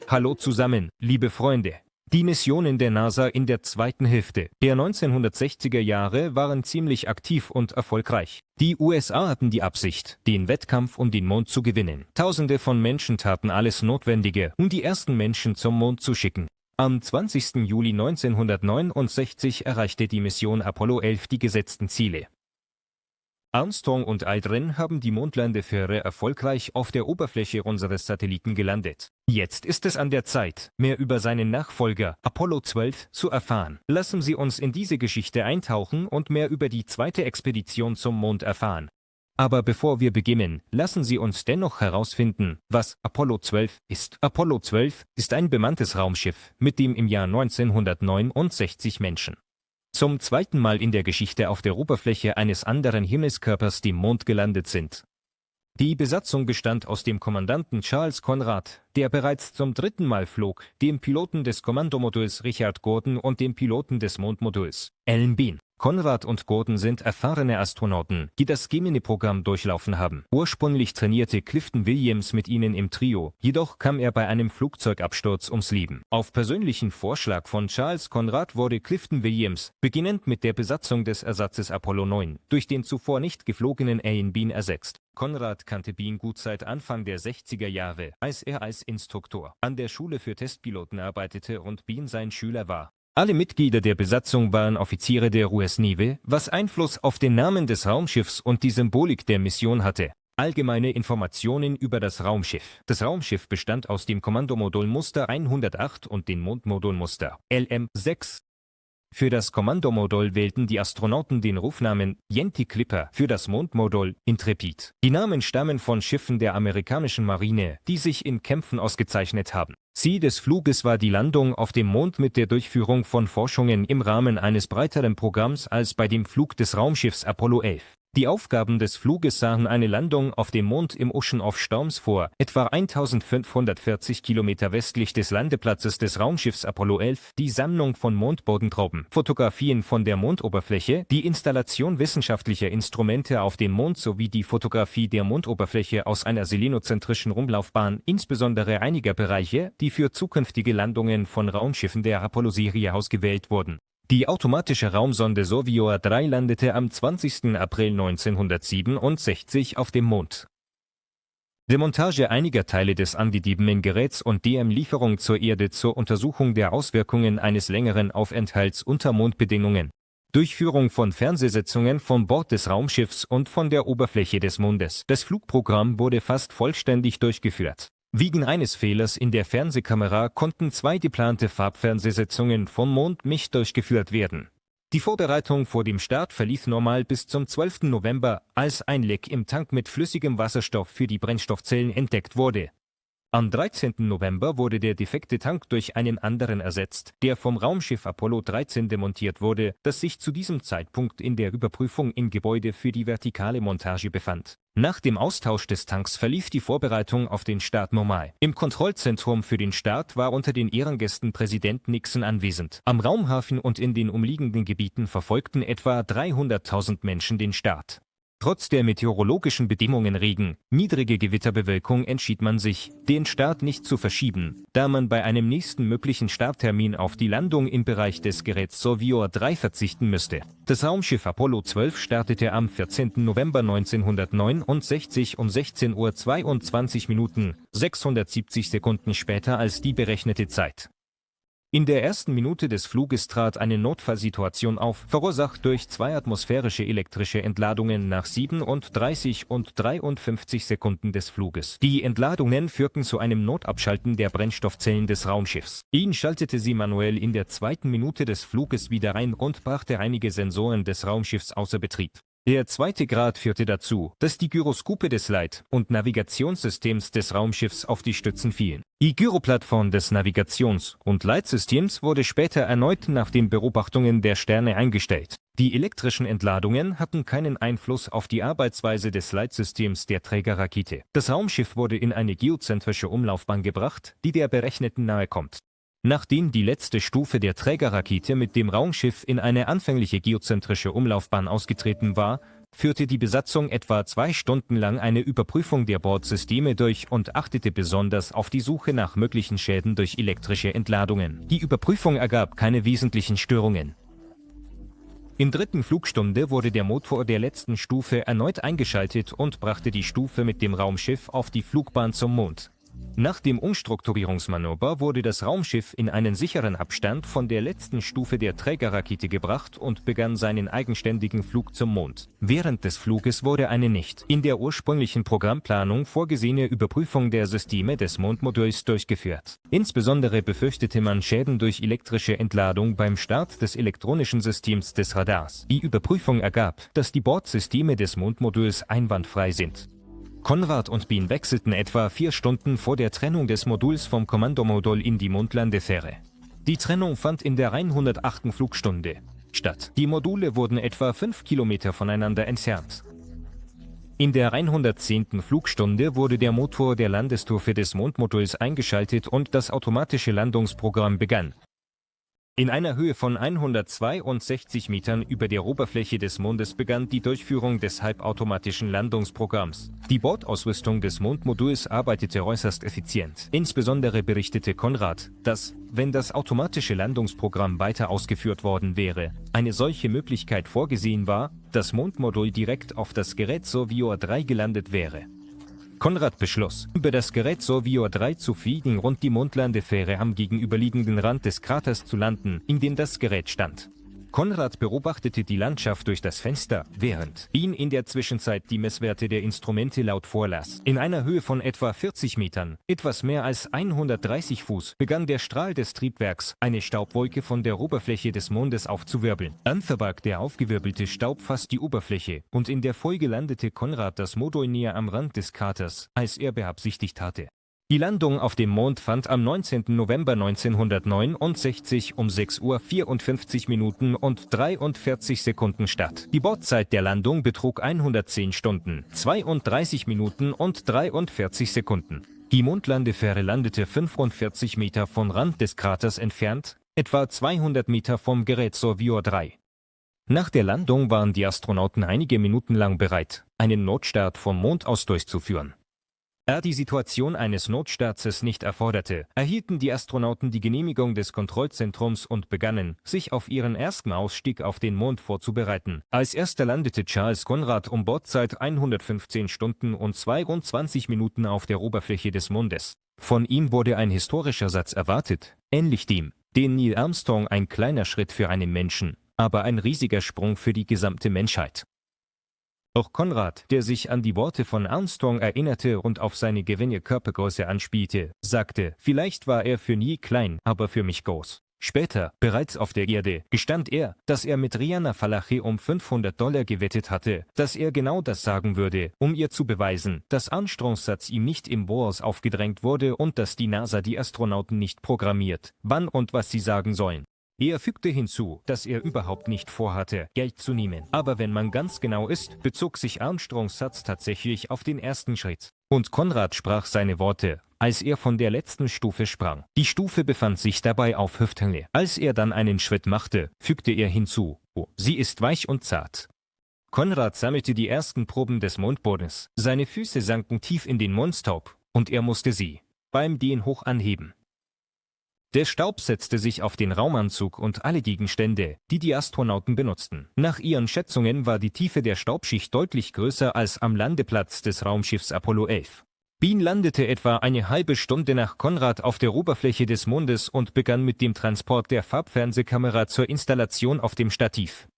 Hallo zusammen, liebe Freunde. Die Missionen der NASA in der zweiten Hälfte der 1960er Jahre waren ziemlich aktiv und erfolgreich. Die USA hatten die Absicht, den Wettkampf um den Mond zu gewinnen. Tausende von Menschen taten alles Notwendige, um die ersten Menschen zum Mond zu schicken. Am 20. Juli 1969 erreichte die Mission Apollo 11 die gesetzten Ziele. Armstrong und Aldrin haben die Mondlandefähre erfolgreich auf der Oberfläche unseres Satelliten gelandet. Jetzt ist es an der Zeit, mehr über seinen Nachfolger Apollo 12 zu erfahren. Lassen Sie uns in diese Geschichte eintauchen und mehr über die zweite Expedition zum Mond erfahren. Aber bevor wir beginnen, lassen Sie uns dennoch herausfinden, was Apollo 12 ist. Apollo 12 ist ein bemanntes Raumschiff, mit dem im Jahr 1969 Menschen zum zweiten Mal in der Geschichte auf der Oberfläche eines anderen Himmelskörpers, dem Mond, gelandet sind. Die Besatzung bestand aus dem Kommandanten Charles Conrad, der bereits zum dritten Mal flog, dem Piloten des Kommandomoduls Richard Gordon und dem Piloten des Mondmoduls Alan Bean. Conrad und Gordon sind erfahrene Astronauten, die das Gemini-Programm durchlaufen haben. Ursprünglich trainierte Clifton Williams mit ihnen im Trio, jedoch kam er bei einem Flugzeugabsturz ums Leben. Auf persönlichen Vorschlag von Charles Conrad wurde Clifton Williams, beginnend mit der Besatzung des Ersatzes Apollo 9, durch den zuvor nicht geflogenen Alan Bean ersetzt. Conrad kannte Bean gut seit Anfang der 60er Jahre, als er als Instruktor an der Schule für Testpiloten arbeitete und Bean sein Schüler war. Alle Mitglieder der Besatzung waren Offiziere der US Navy, was Einfluss auf den Namen des Raumschiffs und die Symbolik der Mission hatte. Allgemeine Informationen über das Raumschiff. Das Raumschiff bestand aus dem Kommandomodul Muster 108 und dem Mondmodul Muster LM6. Für das Kommandomodul wählten die Astronauten den Rufnamen Yenti Clipper, für das Mondmodul Intrepid. Die Namen stammen von Schiffen der amerikanischen Marine, die sich in Kämpfen ausgezeichnet haben. Ziel des Fluges war die Landung auf dem Mond mit der Durchführung von Forschungen im Rahmen eines breiteren Programms als bei dem Flug des Raumschiffs Apollo 11. Die Aufgaben des Fluges sahen eine Landung auf dem Mond im Ocean of Storms vor, etwa 1540 Kilometer westlich des Landeplatzes des Raumschiffs Apollo 11, die Sammlung von Mondbodentrauben, Fotografien von der Mondoberfläche, die Installation wissenschaftlicher Instrumente auf dem Mond sowie die Fotografie der Mondoberfläche aus einer selenozentrischen Rumlaufbahn, insbesondere einiger Bereiche, die für zukünftige Landungen von Raumschiffen der Apollo-Serie ausgewählt wurden. Die automatische Raumsonde Savior 3 landete am 20. April 1967 auf dem Mond. Demontage einiger Teile des Antidieben-Geräts und DM-Lieferung zur Erde zur Untersuchung der Auswirkungen eines längeren Aufenthalts unter Mondbedingungen. Durchführung von Fernsehsitzungen von Bord des Raumschiffs und von der Oberfläche des Mondes. Das Flugprogramm wurde fast vollständig durchgeführt. Wegen eines Fehlers in der Fernsehkamera konnten 2 geplante Farbfernsehsitzungen vom Mond nicht durchgeführt werden. Die Vorbereitung vor dem Start verlief normal bis zum 12. November, als ein Leck im Tank mit flüssigem Wasserstoff für die Brennstoffzellen entdeckt wurde. Am 13. November wurde der defekte Tank durch einen anderen ersetzt, der vom Raumschiff Apollo 13 demontiert wurde, das sich zu diesem Zeitpunkt in der Überprüfung im Gebäude für die vertikale Montage befand. Nach dem Austausch des Tanks verlief die Vorbereitung auf den Start normal. Im Kontrollzentrum für den Start war unter den Ehrengästen Präsident Nixon anwesend. Am Raumhafen und in den umliegenden Gebieten verfolgten etwa 300.000 Menschen den Start. Trotz der meteorologischen Bedingungen Regen, niedrige Gewitterbewölkung entschied man sich, den Start nicht zu verschieben, da man bei einem nächsten möglichen Starttermin auf die Landung im Bereich des Geräts Savior 3 verzichten müsste. Das Raumschiff Apollo 12 startete am 14. November 1969 um 16:22 Uhr, 670 Sekunden später als die berechnete Zeit. In der ersten Minute des Fluges trat eine Notfallsituation auf, verursacht durch 2 atmosphärische elektrische Entladungen nach 37 und 53 Sekunden des Fluges. Die Entladungen führten zu einem Notabschalten der Brennstoffzellen des Raumschiffs. Ihn schaltete sie manuell in der 2. Minute des Fluges wieder ein und brachte einige Sensoren des Raumschiffs außer Betrieb. Der 2. Grad führte dazu, dass die Gyroskope des Leit- und Navigationssystems des Raumschiffs auf die Stützen fielen. Die Gyroplattform des Navigations- und Leitsystems wurde später erneut nach den Beobachtungen der Sterne eingestellt. Die elektrischen Entladungen hatten keinen Einfluss auf die Arbeitsweise des Leitsystems der Trägerrakete. Das Raumschiff wurde in eine geozentrische Umlaufbahn gebracht, die der berechneten nahe kommt. Nachdem die letzte Stufe der Trägerrakete mit dem Raumschiff in eine anfängliche geozentrische Umlaufbahn ausgetreten war, führte die Besatzung etwa 2 Stunden lang eine Überprüfung der Bordsysteme durch und achtete besonders auf die Suche nach möglichen Schäden durch elektrische Entladungen. Die Überprüfung ergab keine wesentlichen Störungen. In der 3. Flugstunde wurde der Motor der letzten Stufe erneut eingeschaltet und brachte die Stufe mit dem Raumschiff auf die Flugbahn zum Mond. Nach dem Umstrukturierungsmanöver wurde das Raumschiff in einen sicheren Abstand von der letzten Stufe der Trägerrakete gebracht und begann seinen eigenständigen Flug zum Mond. Während des Fluges wurde eine nicht in der ursprünglichen Programmplanung vorgesehene Überprüfung der Systeme des Mondmoduls durchgeführt. Insbesondere befürchtete man Schäden durch elektrische Entladung beim Start des elektronischen Systems des Radars. Die Überprüfung ergab, dass die Bordsysteme des Mondmoduls einwandfrei sind. Konrad und Bean wechselten etwa 4 Stunden vor der Trennung des Moduls vom Kommandomodul in die Mondlandefähre. Die Trennung fand in der 108. Flugstunde statt. Die Module wurden etwa 5 Kilometer voneinander entfernt. In der 110. Flugstunde wurde der Motor der Landestufe des Mondmoduls eingeschaltet und das automatische Landungsprogramm begann. In einer Höhe von 162 Metern über der Oberfläche des Mondes begann die Durchführung des halbautomatischen Landungsprogramms. Die Bordausrüstung des Mondmoduls arbeitete äußerst effizient. Insbesondere berichtete Konrad, dass, wenn das automatische Landungsprogramm weiter ausgeführt worden wäre, eine solche Möglichkeit vorgesehen war, das Mondmodul direkt auf das Gerät Surveyor 3 gelandet wäre. Konrad beschloss, über das Gerät Surveyor 3 zu fliegen und die Mondlandefähre am gegenüberliegenden Rand des Kraters zu landen, in dem das Gerät stand. Konrad beobachtete die Landschaft durch das Fenster, während ihn in der Zwischenzeit die Messwerte der Instrumente laut vorlas. In einer Höhe von etwa 40 Metern, etwas mehr als 130 Fuß, begann der Strahl des Triebwerks, eine Staubwolke von der Oberfläche des Mondes aufzuwirbeln. Dann verbarg der aufgewirbelte Staub fast die Oberfläche und in der Folge landete Konrad das Modul näher am Rand des Kraters, als er beabsichtigt hatte. Die Landung auf dem Mond fand am 19. November 1969 um 6:54 Minuten und 43 Sekunden statt. Die Bordzeit der Landung betrug 110 Stunden, 32 Minuten und 43 Sekunden. Die Mondlandefähre landete 45 Meter vom Rand des Kraters entfernt, etwa 200 Meter vom Gerät Surveyor 3. Nach der Landung waren die Astronauten einige Minuten lang bereit, einen Notstart vom Mond aus durchzuführen. Da die Situation eines Notstarts nicht erforderte, erhielten die Astronauten die Genehmigung des Kontrollzentrums und begannen, sich auf ihren ersten Ausstieg auf den Mond vorzubereiten. Als erster landete Charles Conrad um Bordzeit 115 Stunden und 22 Minuten auf der Oberfläche des Mondes. Von ihm wurde ein historischer Satz erwartet, ähnlich dem, den Neil Armstrong: ein kleiner Schritt für einen Menschen, aber ein riesiger Sprung für die gesamte Menschheit. Auch Konrad, der sich an die Worte von Armstrong erinnerte und auf seine geringe Körpergröße anspielte, sagte, vielleicht war er für Neil klein, aber für mich groß. Später, bereits auf der Erde, gestand er, dass er mit Rihanna Falache um $500 gewettet hatte, dass er genau das sagen würde, um ihr zu beweisen, dass Armstrongs Satz ihm nicht im Voraus aufgedrängt wurde und dass die NASA die Astronauten nicht programmiert, wann und was sie sagen sollen. Er fügte hinzu, dass er überhaupt nicht vorhatte, Geld zu nehmen. Aber wenn man ganz genau ist, bezog sich Armstrongs Satz tatsächlich auf den ersten Schritt. Und Konrad sprach seine Worte, als er von der letzten Stufe sprang. Die Stufe befand sich dabei auf Hüfthöhe. Als er dann einen Schritt machte, fügte er hinzu, oh, sie ist weich und zart. Konrad sammelte die ersten Proben des Mondbodens. Seine Füße sanken tief in den Mondstaub und er musste sie beim Gehen hoch anheben. Der Staub setzte sich auf den Raumanzug und alle Gegenstände, die die Astronauten benutzten. Nach ihren Schätzungen war die Tiefe der Staubschicht deutlich größer als am Landeplatz des Raumschiffs Apollo 11. Bean landete etwa eine halbe Stunde nach Konrad auf der Oberfläche des Mondes und begann mit dem Transport der Farbfernsehkamera zur Installation auf dem Stativ.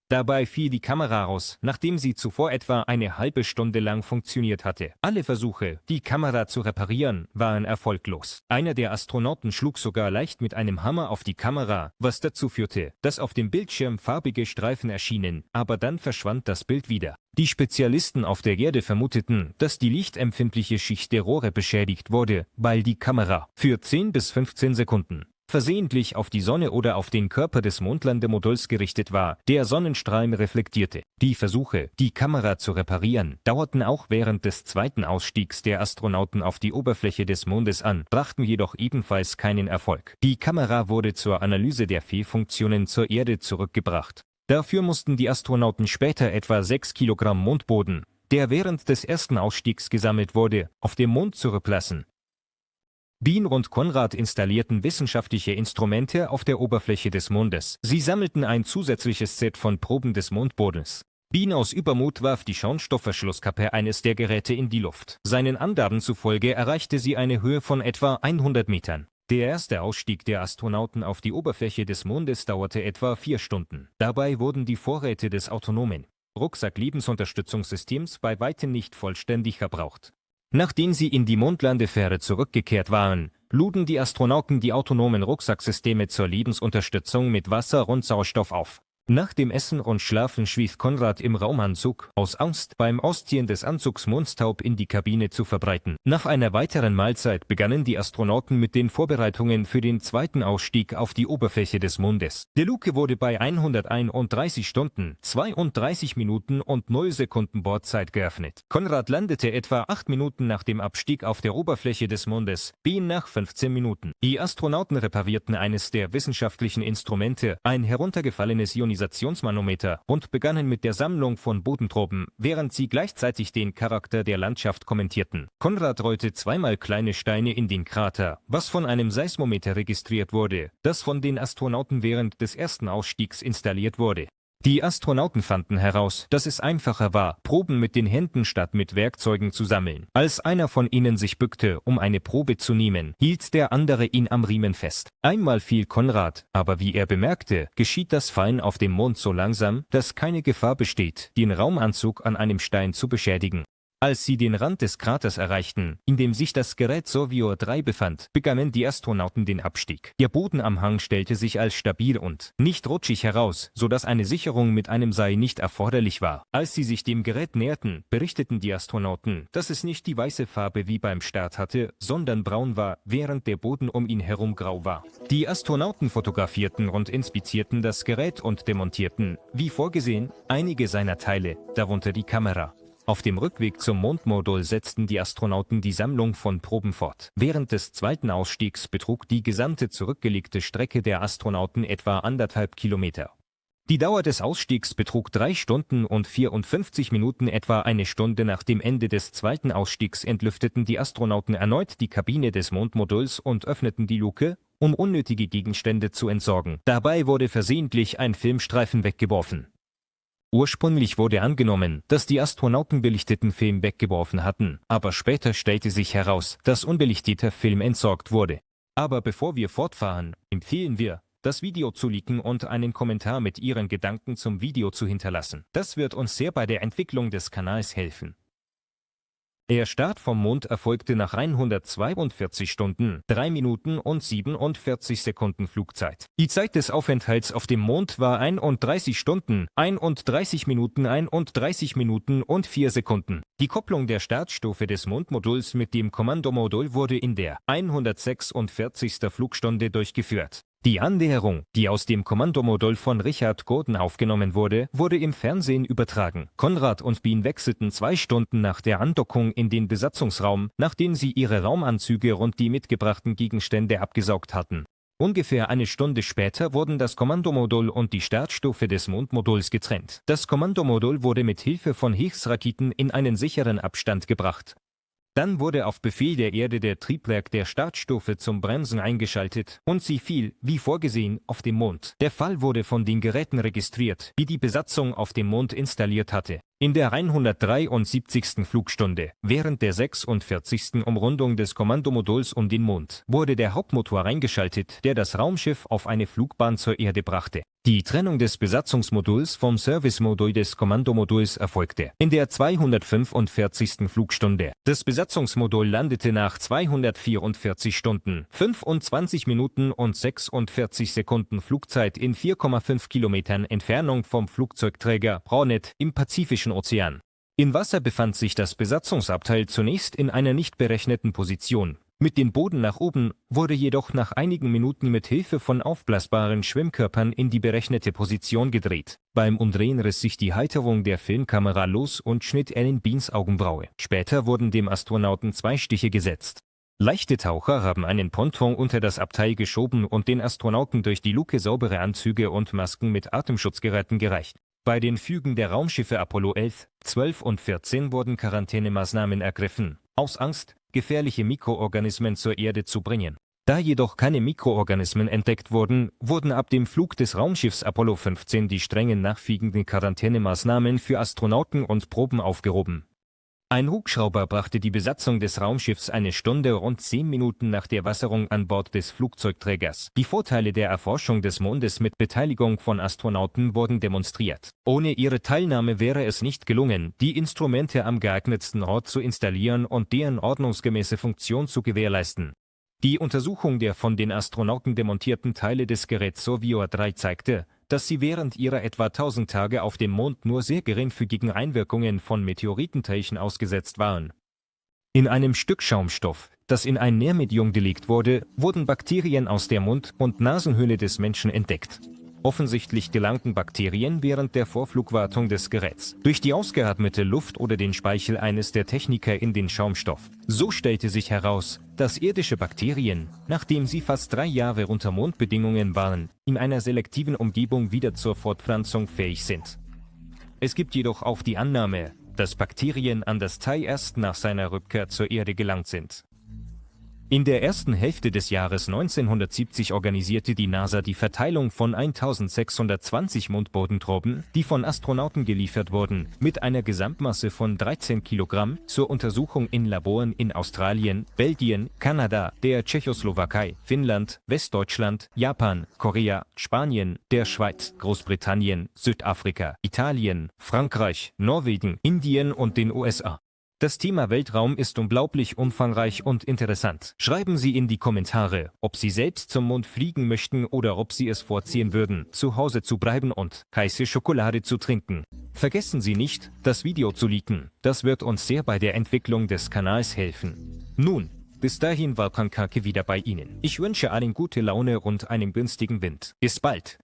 Dabei fiel die Kamera aus, nachdem sie zuvor etwa eine halbe Stunde lang funktioniert hatte. Alle Versuche, die Kamera zu reparieren, waren erfolglos. Einer der Astronauten schlug sogar leicht mit einem Hammer auf die Kamera, was dazu führte, dass auf dem Bildschirm farbige Streifen erschienen, aber dann verschwand das Bild wieder. Die Spezialisten auf der Erde vermuteten, dass die lichtempfindliche Schicht der Rohre beschädigt wurde, weil die Kamera für 10 bis 15 Sekunden versehentlich auf die Sonne oder auf den Körper des Mondlandemoduls gerichtet war, der Sonnenstrahl reflektierte. Die Versuche, die Kamera zu reparieren, dauerten auch während des zweiten Ausstiegs der Astronauten auf die Oberfläche des Mondes an, brachten jedoch ebenfalls keinen Erfolg. Die Kamera wurde zur Analyse der Fehlfunktionen zur Erde zurückgebracht. Dafür mussten die Astronauten später etwa 6 Kilogramm Mondboden, der während des ersten Ausstiegs gesammelt wurde, auf dem Mond zurücklassen. Bean und Conrad installierten wissenschaftliche Instrumente auf der Oberfläche des Mondes. Sie sammelten ein zusätzliches Set von Proben des Mondbodens. Bean aus Übermut warf die Schaumstoffverschlusskappe eines der Geräte in die Luft. Seinen Angaben zufolge erreichte sie eine Höhe von etwa 100 Metern. Der erste Ausstieg der Astronauten auf die Oberfläche des Mondes dauerte etwa 4 Stunden. Dabei wurden die Vorräte des autonomen Rucksack-Lebensunterstützungssystems bei weitem nicht vollständig verbraucht. Nachdem sie in die Mondlandefähre zurückgekehrt waren, luden die Astronauten die autonomen Rucksacksysteme zur Lebensunterstützung mit Wasser und Sauerstoff auf. Nach dem Essen und Schlafen schlief Conrad im Raumanzug, aus Angst, beim Ausziehen des Anzugs Mondstaub in die Kabine zu verbreiten. Nach einer weiteren Mahlzeit begannen die Astronauten mit den Vorbereitungen für den zweiten Ausstieg auf die Oberfläche des Mondes. Die Luke wurde bei 131 Stunden, 32 Minuten und 0 Sekunden Bordzeit geöffnet. Conrad landete etwa 8 Minuten nach dem Abstieg auf der Oberfläche des Mondes, Bean nach 15 Minuten. Die Astronauten reparierten eines der wissenschaftlichen Instrumente, ein heruntergefallenes Ionisationsmanometer, und begannen mit der Sammlung von Bodenproben, während sie gleichzeitig den Charakter der Landschaft kommentierten. Conrad rollte zweimal kleine Steine in den Krater, was von einem Seismometer registriert wurde, das von den Astronauten während des ersten Ausstiegs installiert wurde. Die Astronauten fanden heraus, dass es einfacher war, Proben mit den Händen statt mit Werkzeugen zu sammeln. Als einer von ihnen sich bückte, um eine Probe zu nehmen, hielt der andere ihn am Riemen fest. Einmal fiel Conrad, aber wie er bemerkte, geschieht das Fallen auf dem Mond so langsam, dass keine Gefahr besteht, den Raumanzug an einem Stein zu beschädigen. Als sie den Rand des Kraters erreichten, in dem sich das Gerät Surveyor 3 befand, begannen die Astronauten den Abstieg. Der Boden am Hang stellte sich als stabil und nicht rutschig heraus, sodass eine Sicherung mit einem Seil nicht erforderlich war. Als sie sich dem Gerät näherten, berichteten die Astronauten, dass es nicht die weiße Farbe wie beim Start hatte, sondern braun war, während der Boden um ihn herum grau war. Die Astronauten fotografierten und inspizierten das Gerät und demontierten, wie vorgesehen, einige seiner Teile, darunter die Kamera. Auf dem Rückweg zum Mondmodul setzten die Astronauten die Sammlung von Proben fort. Während des zweiten Ausstiegs betrug die gesamte zurückgelegte Strecke der Astronauten etwa 1,5 Kilometer. Die Dauer des Ausstiegs betrug 3 Stunden und 54 Minuten. Etwa eine Stunde nach dem Ende des zweiten Ausstiegs entlüfteten die Astronauten erneut die Kabine des Mondmoduls und öffneten die Luke, um unnötige Gegenstände zu entsorgen. Dabei wurde versehentlich ein Filmstreifen weggeworfen. Ursprünglich wurde angenommen, dass die Astronauten belichteten Film weggeworfen hatten, aber später stellte sich heraus, dass unbelichteter Film entsorgt wurde. Aber bevor wir fortfahren, empfehlen wir, das Video zu liken und einen Kommentar mit Ihren Gedanken zum Video zu hinterlassen. Das wird uns sehr bei der Entwicklung des Kanals helfen. Der Start vom Mond erfolgte nach 142 Stunden, 3 Minuten und 47 Sekunden Flugzeit. Die Zeit des Aufenthalts auf dem Mond war 31 Stunden, 31 Minuten, 31 Minuten und 4 Sekunden. Die Kopplung der Startstufe des Mondmoduls mit dem Kommandomodul wurde in der 146. Flugstunde durchgeführt. Die Annäherung, die aus dem Kommandomodul von Richard Gordon aufgenommen wurde, wurde im Fernsehen übertragen. Conrad und Bean wechselten 2 Stunden nach der Andockung in den Besatzungsraum, nachdem sie ihre Raumanzüge und die mitgebrachten Gegenstände abgesaugt hatten. Ungefähr eine Stunde später wurden das Kommandomodul und die Startstufe des Mondmoduls getrennt. Das Kommandomodul wurde mit Hilfe von Hilfsraketen in einen sicheren Abstand gebracht. Dann wurde auf Befehl der Erde der Triebwerk der Startstufe zum Bremsen eingeschaltet und sie fiel, wie vorgesehen, auf dem Mond. Der Fall wurde von den Geräten registriert, die die Besatzung auf dem Mond installiert hatte. In der 173. Flugstunde, während der 46. Umrundung des Kommandomoduls um den Mond, wurde der Hauptmotor eingeschaltet, der das Raumschiff auf eine Flugbahn zur Erde brachte. Die Trennung des Besatzungsmoduls vom Servicemodul des Kommandomoduls erfolgte. In der 245. Flugstunde. Das Besatzungsmodul landete nach 244 Stunden, 25 Minuten und 46 Sekunden Flugzeit in 4,5 Kilometern Entfernung vom Flugzeugträger Hornet im Pazifischen Ozean. Im Wasser befand sich das Besatzungsabteil zunächst in einer nicht berechneten Position. Mit dem Boden nach oben wurde jedoch nach einigen Minuten mit Hilfe von aufblasbaren Schwimmkörpern in die berechnete Position gedreht. Beim Umdrehen riss sich die Halterung der Filmkamera los und schnitt Alan Beans Augenbraue. Später wurden dem Astronauten 2 Stiche gesetzt. Leichte Taucher haben einen Ponton unter das Abteil geschoben und den Astronauten durch die Luke saubere Anzüge und Masken mit Atemschutzgeräten gereicht. Bei den Flügen der Raumschiffe Apollo 11, 12 und 14 wurden Quarantänemaßnahmen ergriffen, aus Angst, gefährliche Mikroorganismen zur Erde zu bringen. Da jedoch keine Mikroorganismen entdeckt wurden, wurden ab dem Flug des Raumschiffs Apollo 15 die strengen nachfolgenden Quarantänemaßnahmen für Astronauten und Proben aufgehoben. Ein Hubschrauber brachte die Besatzung des Raumschiffs eine Stunde und 10 Minuten nach der Wasserung an Bord des Flugzeugträgers. Die Vorteile der Erforschung des Mondes mit Beteiligung von Astronauten wurden demonstriert. Ohne ihre Teilnahme wäre es nicht gelungen, die Instrumente am geeignetsten Ort zu installieren und deren ordnungsgemäße Funktion zu gewährleisten. Die Untersuchung der von den Astronauten demontierten Teile des Geräts Surveyor 3 zeigte, dass sie während ihrer etwa 1000 Tage auf dem Mond nur sehr geringfügigen Einwirkungen von Meteoritenteilchen ausgesetzt waren. In einem Stück Schaumstoff, das in ein Nährmedium gelegt wurde, wurden Bakterien aus der Mund- und Nasenhöhle des Menschen entdeckt. Offensichtlich gelangten Bakterien während der Vorflugwartung des Geräts durch die ausgeatmete Luft oder den Speichel eines der Techniker in den Schaumstoff. So stellte sich heraus, dass irdische Bakterien, nachdem sie fast 3 Jahre unter Mondbedingungen waren, in einer selektiven Umgebung wieder zur Fortpflanzung fähig sind. Es gibt jedoch auch die Annahme, dass Bakterien an das Teil erst nach seiner Rückkehr zur Erde gelangt sind. In der ersten Hälfte des Jahres 1970 organisierte die NASA die Verteilung von 1620 Mondbodenproben, die von Astronauten geliefert wurden, mit einer Gesamtmasse von 13 Kilogramm zur Untersuchung in Laboren in Australien, Belgien, Kanada, der Tschechoslowakei, Finnland, Westdeutschland, Japan, Korea, Spanien, der Schweiz, Großbritannien, Südafrika, Italien, Frankreich, Norwegen, Indien und den USA. Das Thema Weltraum ist unglaublich umfangreich und interessant. Schreiben Sie in die Kommentare, ob Sie selbst zum Mond fliegen möchten oder ob Sie es vorziehen würden, zu Hause zu bleiben und heiße Schokolade zu trinken. Vergessen Sie nicht, das Video zu liken. Das wird uns sehr bei der Entwicklung des Kanals helfen. Nun, bis dahin war Kankake wieder bei Ihnen. Ich wünsche allen gute Laune und einen günstigen Wind. Bis bald!